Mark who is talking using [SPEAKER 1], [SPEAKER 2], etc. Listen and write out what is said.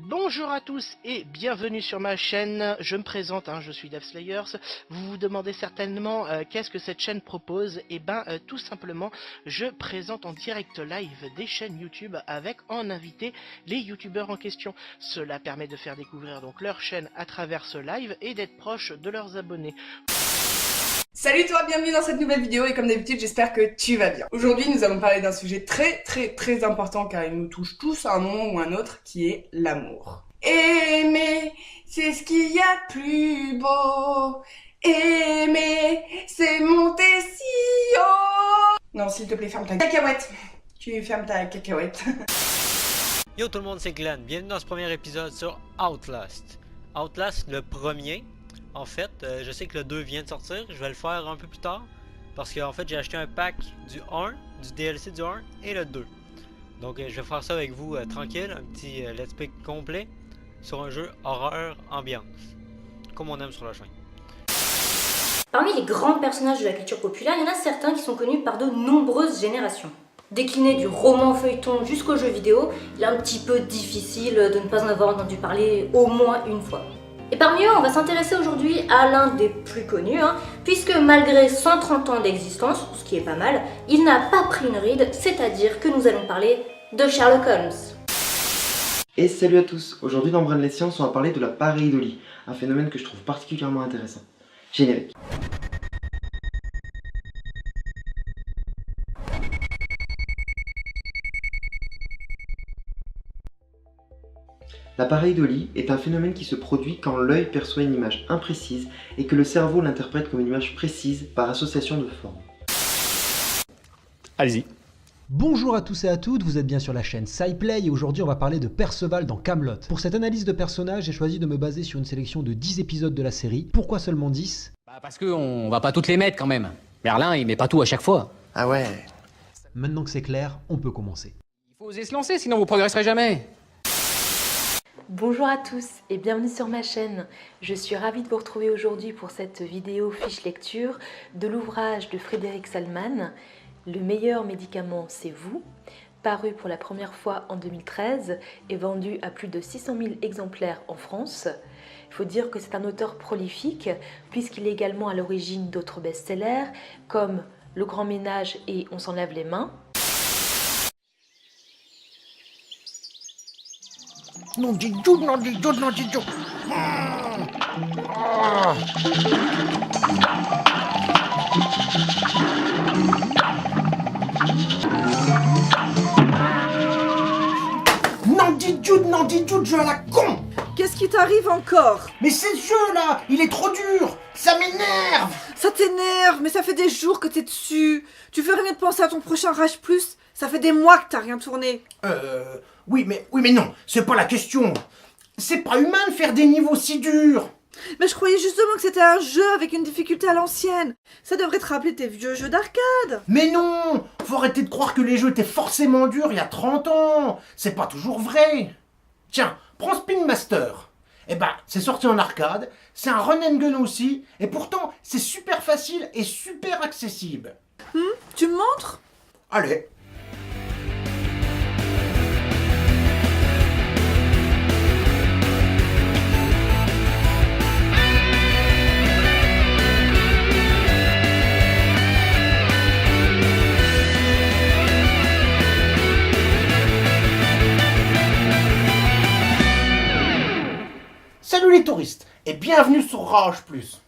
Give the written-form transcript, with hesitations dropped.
[SPEAKER 1] Bonjour à tous et bienvenue sur ma chaîne. Je me présente, je suis DevSlayers. Vous vous demandez certainement qu'est-ce que cette chaîne propose. Tout simplement, je présente en direct live des chaînes YouTube avec en invité les youtubeurs en question. Cela permet de faire découvrir donc leur chaîne à travers ce live et d'être proche de leurs abonnés.
[SPEAKER 2] Salut toi, bienvenue dans cette nouvelle vidéo et comme d'habitude j'espère que tu vas bien. Aujourd'hui nous allons parler d'un sujet très important car il nous touche tous à un moment ou un autre qui est l'amour. Aimer, c'est ce qu'il y a de plus beau. Aimer, c'est monter si haut. Non s'il te plaît ferme ta cacahuète. Tu fermes ta cacahuète.
[SPEAKER 3] Yo tout le monde, c'est Glenn. Bienvenue dans ce premier épisode sur Outlast. Outlast, le premier. En fait, je sais que le 2 vient de sortir, je vais le faire un peu plus tard. Parce que en fait, j'ai acheté un pack du 1, du DLC du 1 et le 2. Donc je vais faire ça avec vous tranquille, un petit let's play complet sur un jeu horreur ambiance. Comme on aime sur la chaîne.
[SPEAKER 4] Parmi les grands personnages de la culture populaire, il y en a certains qui sont connus par de nombreuses générations. Décliné du roman feuilleton jusqu'au jeu vidéo, il est un petit peu difficile de ne pas en avoir entendu parler au moins une fois. Et parmi eux, on va s'intéresser aujourd'hui à l'un des plus connus, puisque malgré 130 ans d'existence, ce qui est pas mal, il n'a pas pris une ride, c'est-à-dire que nous allons parler de Sherlock Holmes.
[SPEAKER 5] Et salut à tous, aujourd'hui dans Brain les Sciences, on va parler de la pareidolie, un phénomène que je trouve particulièrement intéressant. Générique. La pareidolie est un phénomène qui se produit quand l'œil perçoit une image imprécise et que le cerveau l'interprète comme une image précise par association de formes.
[SPEAKER 6] Allez-y. Bonjour à tous et à toutes, vous êtes bien sur la chaîne SciPlay et aujourd'hui on va parler de Perceval dans Kaamelott. Pour cette analyse de personnage, j'ai choisi de me baser sur une sélection de 10 épisodes de la série. Pourquoi seulement 10 ?
[SPEAKER 7] Parce qu'on va pas toutes les mettre quand même. Merlin il met pas tout à chaque fois.
[SPEAKER 5] Ah ouais.
[SPEAKER 6] Maintenant que c'est clair, on peut commencer.
[SPEAKER 7] Il faut oser se lancer sinon vous progresserez jamais.
[SPEAKER 8] Bonjour à tous et bienvenue sur ma chaîne. Je suis ravie de vous retrouver aujourd'hui pour cette vidéo fiche lecture de l'ouvrage de Frédéric Salman, Le meilleur médicament c'est vous, paru pour la première fois en 2013 et vendu à plus de 600 000 exemplaires en France. Il faut dire que c'est un auteur prolifique puisqu'il est également à l'origine d'autres best-sellers comme Le Grand Ménage et On s'en lave les mains.
[SPEAKER 9] Non di giù, non di giù, non di giù. Non di giù, jeu à la con.
[SPEAKER 10] Qu'est-ce qui t'arrive encore?
[SPEAKER 9] Mais c'est ce jeu-là, il est trop dur. Ça m'énerve.
[SPEAKER 10] Ça t'énerve, mais ça fait des jours que t'es dessus. Tu ferais mieux de penser à ton prochain Rage Plus. Ça fait des mois que t'as rien tourné.
[SPEAKER 9] Oui, mais non, c'est pas la question. C'est pas humain de faire des niveaux si durs.
[SPEAKER 10] Mais je croyais justement que c'était un jeu avec une difficulté à l'ancienne. Ça devrait te rappeler tes vieux jeux d'arcade.
[SPEAKER 9] Mais non, faut arrêter de croire que les jeux étaient forcément durs il y a 30 ans. C'est pas toujours vrai. Tiens, prends Spin Master. C'est sorti en arcade, c'est un run and gun aussi, et pourtant c'est super facile et super accessible.
[SPEAKER 10] Tu me montres?
[SPEAKER 9] Allez. Salut les touristes et bienvenue sur Rage Plus.